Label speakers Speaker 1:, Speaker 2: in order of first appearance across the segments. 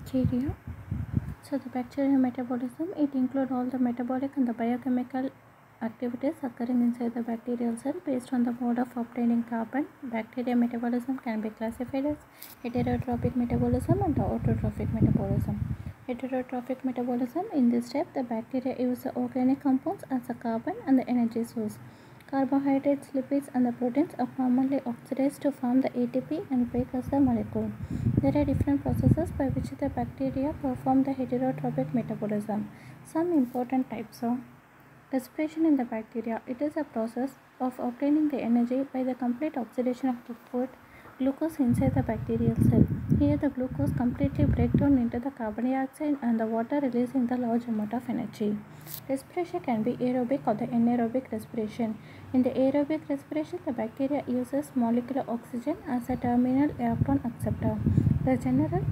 Speaker 1: bacteria. So the bacterial metabolism, it includes all the metabolic and the biochemical activities occurring inside the bacterial cell based on the mode of obtaining carbon. Bacterial metabolism can be classified as heterotrophic metabolism and the autotrophic metabolism. Heterotrophic metabolism, in this step, the bacteria use the organic compounds as a carbon and the energy source. Carbohydrates, lipids, and the proteins are commonly oxidized to form the ATP and break as a molecule. There are different processes by which the bacteria perform the heterotrophic metabolism. Some important types are respiration in the bacteria. It is a process of obtaining the energy by the complete oxidation of the food glucose inside the bacterial cell. Here the glucose completely breaks down into the carbon dioxide and the water, releasing the large amount of energy. Respiration can be aerobic or the anaerobic respiration. In the aerobic respiration, the bacteria uses molecular oxygen as a terminal electron acceptor. The general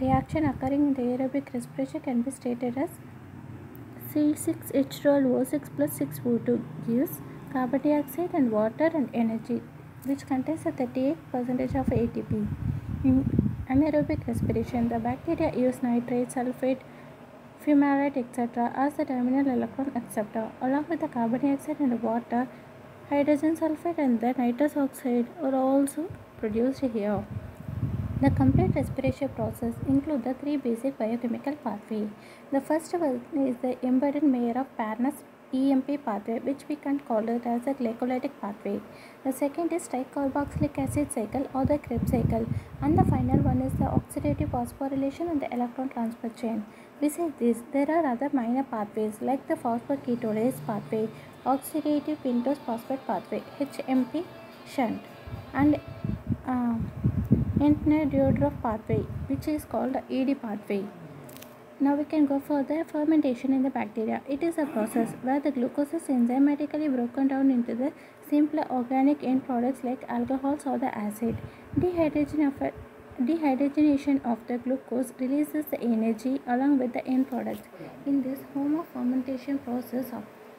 Speaker 1: reaction occurring in the aerobic respiration can be stated as C6H12O6 plus 6O2 gives carbon dioxide and water and energy, which contains a 38% of ATP. In anaerobic respiration, the bacteria use nitrate, sulfate, fumarate, etc. as the terminal electron acceptor. Along with the carbon dioxide and water, hydrogen sulfide and the nitrous oxide are also produced here. The complete respiration process includes the three basic biochemical pathways. The first one is the embedded layer of Parnas EMP pathway, which we can call it as a glycolytic pathway. The second is tricarboxylic acid cycle or the Krebs cycle, and the final one is the oxidative phosphorylation and the electron transport chain. Besides this, there are other minor pathways like the phosphoketolase pathway, oxidative pentose phosphate pathway (HMP shunt), and Entner-Diotroff pathway, which is called the ED pathway. Now we can go for the fermentation in the bacteria. It is a process where the glucose is enzymatically broken down into the simpler organic end products like alcohols or the acid. Dehydrogenation of the glucose releases the energy along with the end products. In this homofermentation process,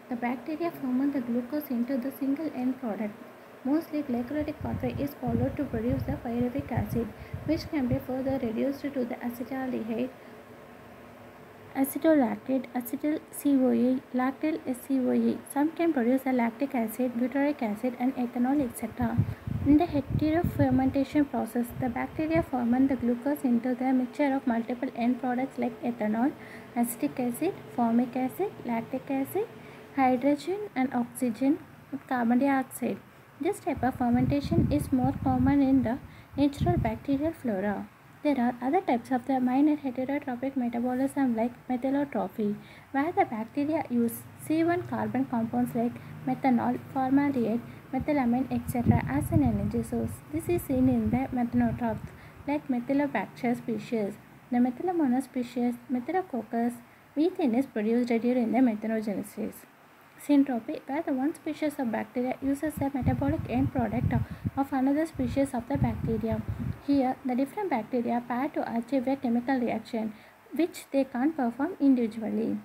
Speaker 1: the bacteria ferment the glucose into the single end product. Mostly glycolytic pathway is followed to produce the pyruvic acid, which can be further reduced to the acetaldehyde, acetolactate, acetyl CoA, lactyl SCoA. Some can produce a lactic acid, butyric acid, and ethanol, etc. In the heterofermentation process, the bacteria ferment the glucose into the mixture of multiple end products like ethanol, acetic acid, formic acid, lactic acid, hydrogen, and oxygen with carbon dioxide. This type of fermentation is more common in the natural bacterial flora. There are other types of the minor heterotrophic metabolism like methylotrophy, where the bacteria use C1 carbon compounds like methanol, formaldehyde, methylamine, etc. as an energy source. This is seen in the methanotrophs like Methylobacter species. The Methylomonas species, Methylococcus, methane is produced during the methanogenesis. Syntropy, where the one species of bacteria uses a metabolic end product of another species of the bacteria. Here, the different bacteria pair to achieve a chemical reaction, which they can't perform individually.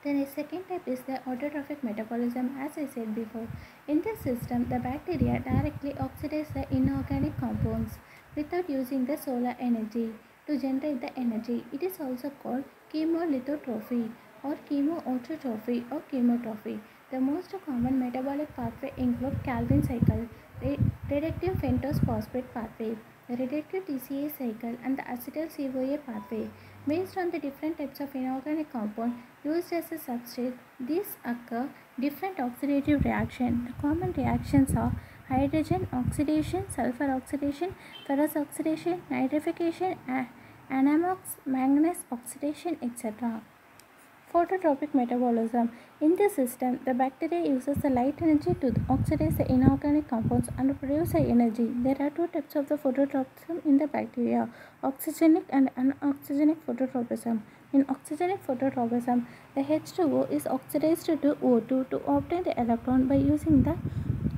Speaker 1: The second type is the autotrophic metabolism, as I said before. In this system, the bacteria directly oxidize the inorganic compounds without using the solar energy to generate the energy. It is also called chemolithotrophy or chemoautotrophy or chemotrophy. The most common metabolic pathway include Calvin cycle, reductive pentose phosphate pathway, the reductive TCA cycle, and the acetyl CoA pathway. Based on the different types of inorganic compound used as a substrate, these occur different oxidative reactions. The common reactions are hydrogen oxidation, sulfur oxidation, ferrous oxidation, nitrification, anammox, manganese oxidation, etc. Phototropic metabolism. In this system, the bacteria uses the light energy to oxidize the inorganic compounds and produce the energy. There are two types of the phototropism in the bacteria, oxygenic and anoxygenic phototropism. In oxygenic phototropism, the H2O is oxidized to O2 to obtain the electron by using the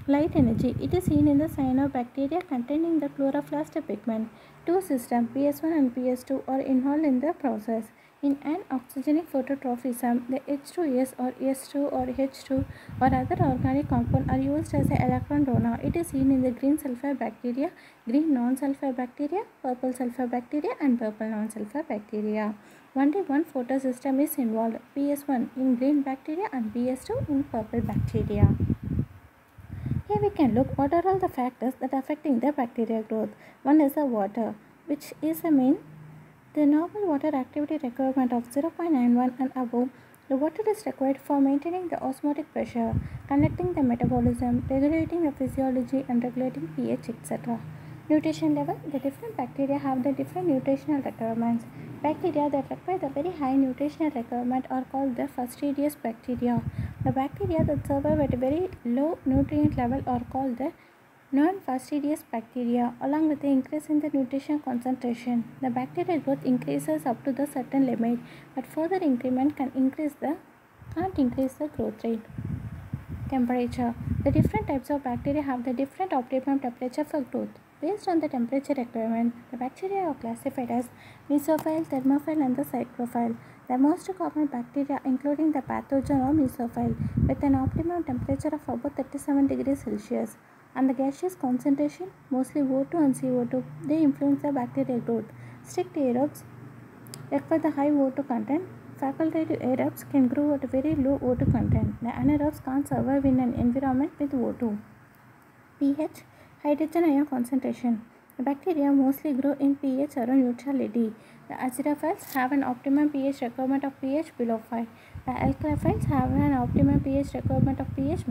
Speaker 1: Light energy. It is seen in the cyanobacteria containing the chloroplast pigment. Two systems, PS1 and PS2, are involved in the process. In an oxygenic phototrophism, the H2S or S2 or H2 or other organic compound are used as an electron donor. It is seen in the green sulfur bacteria, green non-sulfur bacteria, purple sulfur bacteria, and purple non-sulfur bacteria. Only one photosystem is involved, PS1 in green bacteria and PS2 in purple bacteria. Here we can look what are all the factors that are affecting the bacterial growth. One is the water, which is the normal water activity requirement of 0.91 and above. The water is required for maintaining the osmotic pressure, conducting the metabolism, regulating the physiology, and regulating pH, etc. Nutrition level. The different bacteria have the different nutritional requirements. Bacteria that require the very high nutritional requirement are called the fastidious bacteria. The bacteria that survive at a very low nutrient level are called the non-fastidious bacteria. Along with the increase in the nutrition concentration, the bacterial growth increases up to the certain limit, but further increment can't increase the growth rate. Temperature. The different types of bacteria have the different optimum temperature for growth. Based on the temperature requirement, the bacteria are classified as mesophile, thermophile, and the cyclophile. The most common bacteria, including the pathogen, are mesophile, with an optimum temperature of about 37 degrees Celsius. And the gaseous concentration, mostly O2 and CO2, they influence the bacterial growth. Strict aerobes require the high O2 content. Facultative aerobes can grow at a very low O2 content. The anaerobes can't survive in an environment with O2. pH, hydrogen ion concentration. The bacteria mostly grow in pH around neutrality. The acidophiles have an optimum pH requirement of pH below 5. The alkalophiles have an optimum pH requirement of pH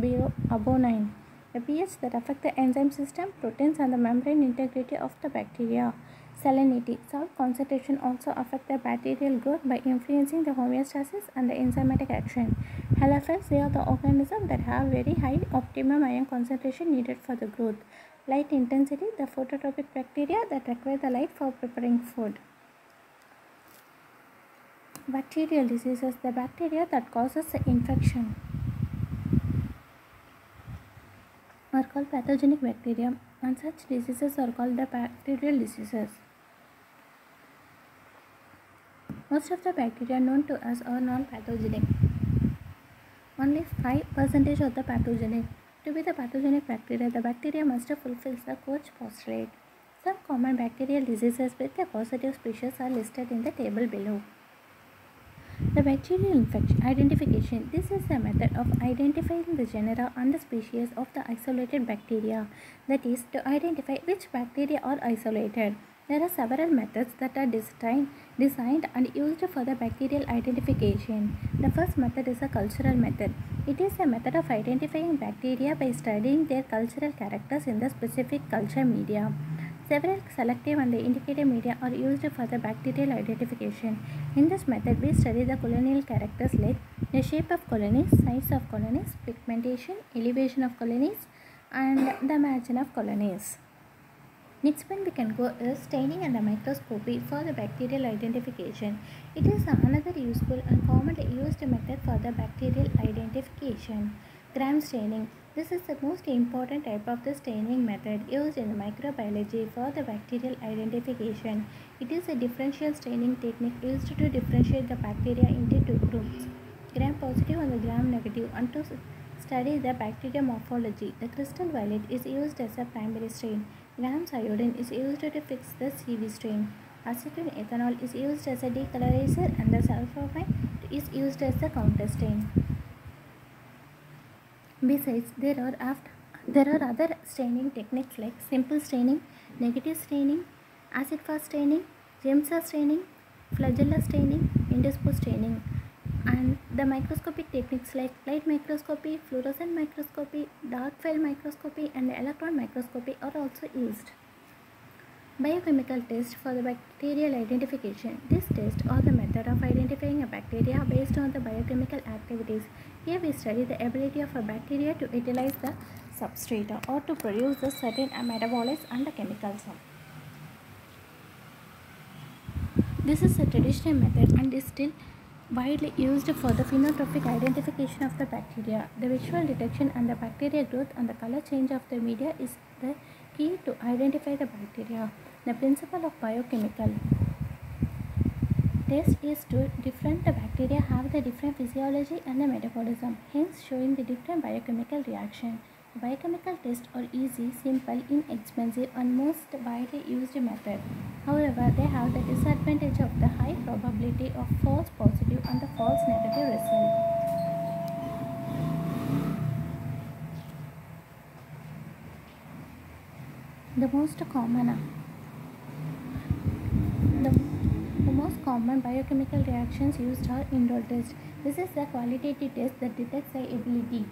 Speaker 1: above 9. The pH that affect the enzyme system, proteins, and the membrane integrity of the bacteria. Salinity. Salt concentration also affect the bacterial growth by influencing the homeostasis and the enzymatic action. Halophiles, they are the organisms that have very high optimum ion concentration needed for the growth. Light intensity, the phototropic bacteria that require the light for preparing food. Bacterial diseases, the bacteria that causes the infection, are called pathogenic bacteria, and such diseases are called the bacterial diseases. Most of the bacteria known to us are non-pathogenic. Only 5% are the pathogenic. To be the pathogenic bacteria, the bacteria must fulfill the Koch postulate. Some common bacterial diseases with the causative species are listed in the table below. The bacterial infection identification. This is a method of identifying the genera and the species of the isolated bacteria. That is, to identify which bacteria are isolated. There are several methods that are designed and used for the bacterial identification. The first method is a cultural method. It is a method of identifying bacteria by studying their cultural characters in the specific culture media. Several selective and indicative media are used for the bacterial identification. In this method, we study the colonial characters like the shape of colonies, size of colonies, pigmentation, elevation of colonies, and the margin of colonies. Next one we can go is staining and the microscopy for the bacterial identification. It is another useful and commonly used method for the bacterial identification. Gram staining. This is the most important type of the staining method used in microbiology for the bacterial identification. It is a differential staining technique used to differentiate the bacteria into two groups, gram positive and the gram negative, and to study the bacteria morphology. The crystal violet is used as a primary stain. Gram iodine is used to fix the CV strain. Acetone ethanol is used as a decolorizer, and the sulforamide is used as a counter stain. Besides, there are other staining techniques like simple staining, negative staining, acid-fast staining, Jamesa staining, flagella staining, endoscope staining, and the microscopic techniques like light microscopy, fluorescent microscopy, dark field microscopy, and electron microscopy are also used. Biochemical test for the bacterial identification. This test or the method of identifying a bacteria based on the biochemical activities. Here we study the ability of a bacteria to utilize the substrate or to produce the certain metabolites and the chemicals. This is a traditional method and is still Widely used for the phenotypic identification of the bacteria. The visual detection and the bacteria growth and the color change of the media is the key to identify the bacteria. The principle of biochemical test is to different the bacteria have the different physiology and the metabolism, hence showing the different biochemical reaction. Biochemical tests are easy, simple, inexpensive and most widely used method. However, they have the disadvantage of the high probability of false positive and the false negative result. The most common the, the most common biochemical reactions used are indole test. This is the qualitative test that detects the ability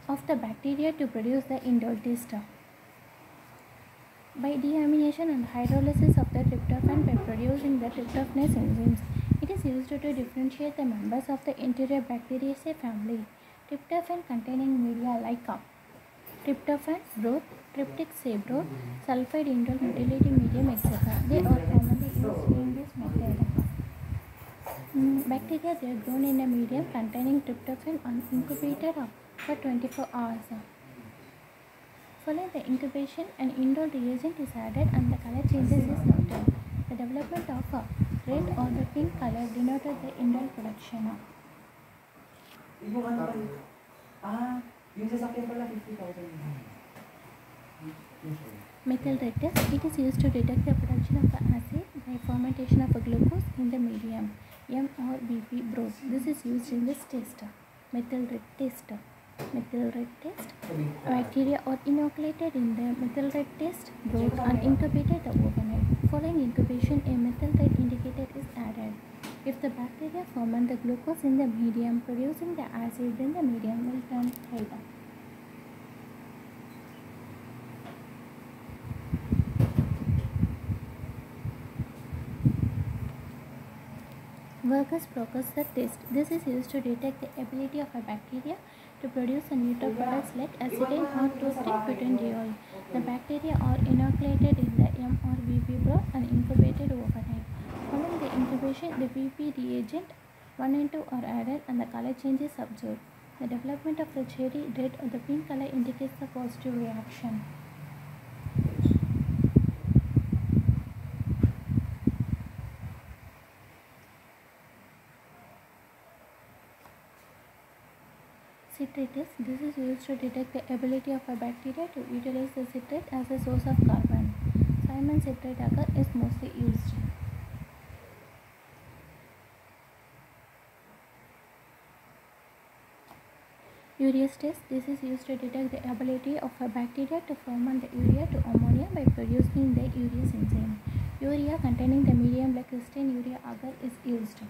Speaker 1: of the bacteria to produce the indole test. By deamination and hydrolysis of the tryptophan by producing the tryptophanase enzymes, it is used to differentiate the members of the interior Bacteriaceae family. Tryptophan containing media like tryptophan broth, tryptic say broth, sulfide indole motility medium, etc. They are commonly used in this method. Bacteria they are grown in a medium containing tryptophan and incubated for 24 hours. Following the incubation, an indole reagent is added and the color changes is noted. The development of a red or the pink color denoted the indole production. Methyl red test. It is used to detect the production of the acid by fermentation of a glucose in the medium M or BP broth. This is used in this test. Methyl red test. Methyl red test. Bacteria are inoculated in the methyl red test broth and incubated overnight. Following incubation, a methyl red indicator is added. If the bacteria ferment the glucose in the medium, producing the acid, then the medium will turn red. Worker's precursor test. This is used to detect the ability of a bacteria to produce a neutral products like acetylene or 2,3-butanediol. The bacteria are inoculated in the M or BP broth and incubated overnight. Following the incubation, the BP reagent 1 and 2 are added and the color change is observed. The development of the cherry red or the pink color indicates the positive reaction. Citrate test. This is used to detect the ability of a bacteria to utilize the citrate as a source of carbon. Simon citrate agar is mostly used. Urease test. This is used to detect the ability of a bacteria to ferment the urea to ammonia by producing the urease enzyme. Urea containing the medium like crystalline urea agar is used.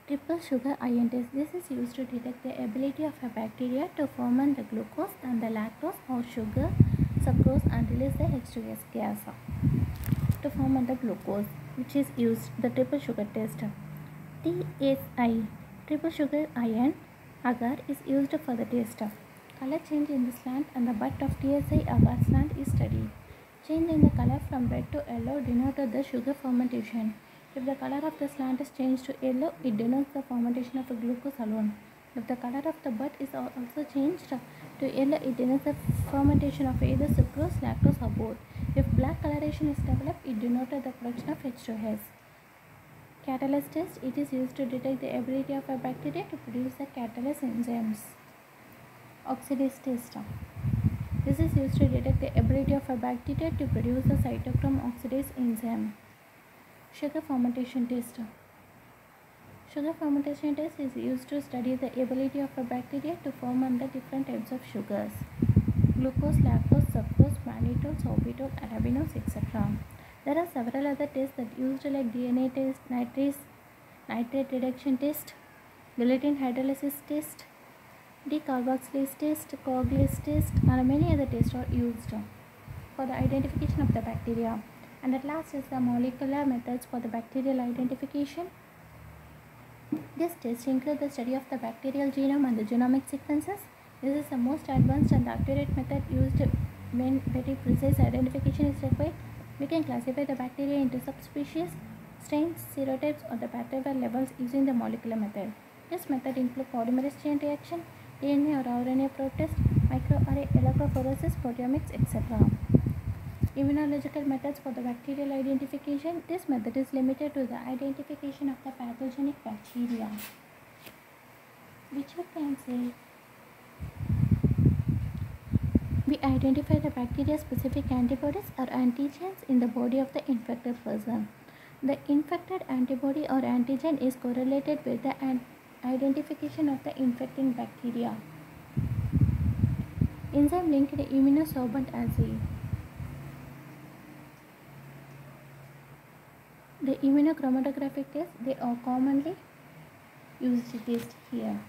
Speaker 1: Triple sugar ion test. This is used to detect the ability of a bacteria to ferment the glucose and the lactose or sugar, sucrose and release the H2S gas to ferment the glucose, which is used the triple sugar test. TSI, triple sugar ion agar is used for the test. Color change in the slant and the butt of TSI agar slant is studied. Change in the color from red to yellow denoted the sugar fermentation. If the color of the slant is changed to yellow, it denotes the fermentation of a glucose alone. If the color of the butt is also changed to yellow, it denotes the fermentation of either sucrose, lactose or both. If black coloration is developed, it denoted the production of H2S. Catalase test. It is used to detect the ability of a bacteria to produce the catalase enzymes. Oxidase test. This is used to detect the ability of a bacteria to produce the cytochrome oxidase enzyme. Sugar fermentation test. Sugar fermentation test is used to study the ability of a bacteria to ferment the different types of sugars: glucose, lactose, sucrose, mannitol, sorbitol, arabinose, etc. There are several other tests that used like DNA test, nitrate reduction test, gelatin hydrolysis test, decarboxylase test, coagulase test, and many other tests are used for the identification of the bacteria. And at last is the molecular methods for the bacterial identification. This test includes the study of the bacterial genome and the genomic sequences. This is the most advanced and accurate method used when very precise identification is required. We can classify the bacteria into subspecies, strains, serotypes, or the bacterial levels using the molecular method. This method includes polymerase chain reaction, DNA or RNA protest, microarray electrophoresis, proteomics, etc. Immunological methods for the bacterial identification. This method is limited to the identification of the pathogenic bacteria, which you can say we identify the bacteria-specific antibodies or antigens in the body of the infected person. The infected antibody or antigen is correlated with the identification of the infecting bacteria. Enzyme-linked immunosorbent assay. The immunochromatographic test, they are commonly used test here.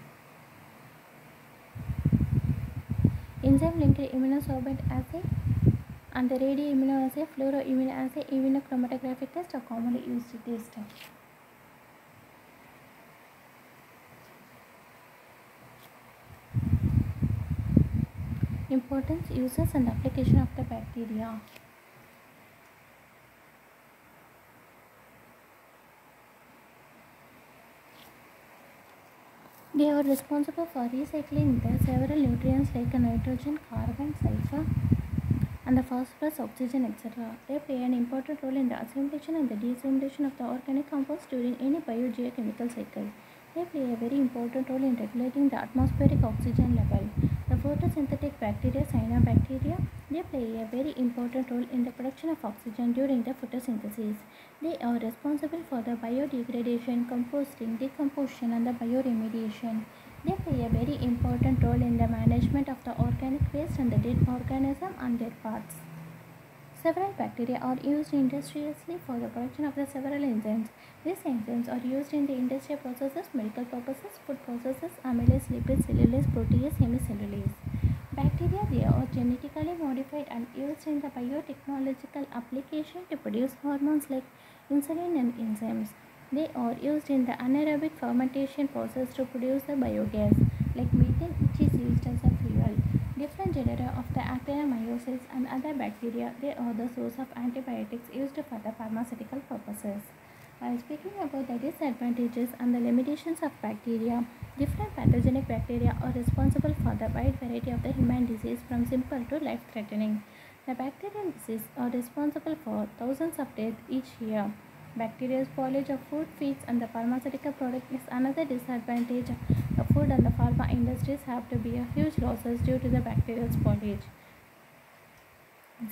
Speaker 1: Enzyme-linked immunosorbent assay and the radioimmunoassay, fluoroimmunoassay, immunochromatographic test are commonly used test. Importance, uses and application of the bacteria. They are responsible for recycling the several nutrients like nitrogen, carbon, sulfur, and the phosphorus, oxygen, etc. They play an important role in the assimilation and the deassimilation of the organic compounds during any biogeochemical cycle. They play a very important role in regulating the atmospheric oxygen level. The photosynthetic bacteria, cyanobacteria, they play a very important role in the production of oxygen during the photosynthesis. They are responsible for the biodegradation, composting, decomposition, and the bioremediation. They play a very important role in the management of the organic waste and the dead organism and their parts. Several bacteria are used industriously for the production of the several enzymes. These enzymes are used in the industrial processes, medical purposes, food processes, amylase, lipids, cellulase, protease, hemicellulase. Bacteria, they are genetically modified and used in the biotechnological application to produce hormones like insulin and enzymes. They are used in the anaerobic fermentation process to produce the biogas like methane, which is used as a fuel. Different genera of the actinomycetes and other bacteria, they are the source of antibiotics used for the pharmaceutical purposes. While speaking about the disadvantages and the limitations of bacteria, different pathogenic bacteria are responsible for the wide variety of the human disease from simple to life-threatening. The bacterial diseases are responsible for thousands of deaths each year. Bacterial spoilage of food, feeds, and the pharmaceutical product is another disadvantage. The food and the pharma industries have to bear huge losses due to the bacterial spoilage.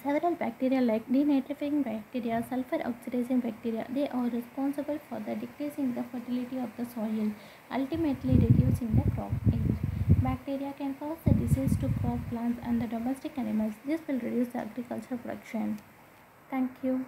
Speaker 1: Several bacteria like denitrifying bacteria, sulfur oxidizing bacteria, they are responsible for the decreasing the fertility of the soil, ultimately reducing the crop yield. Bacteria can cause the disease to crop plants and the domestic animals. This will reduce the agricultural production. Thank you.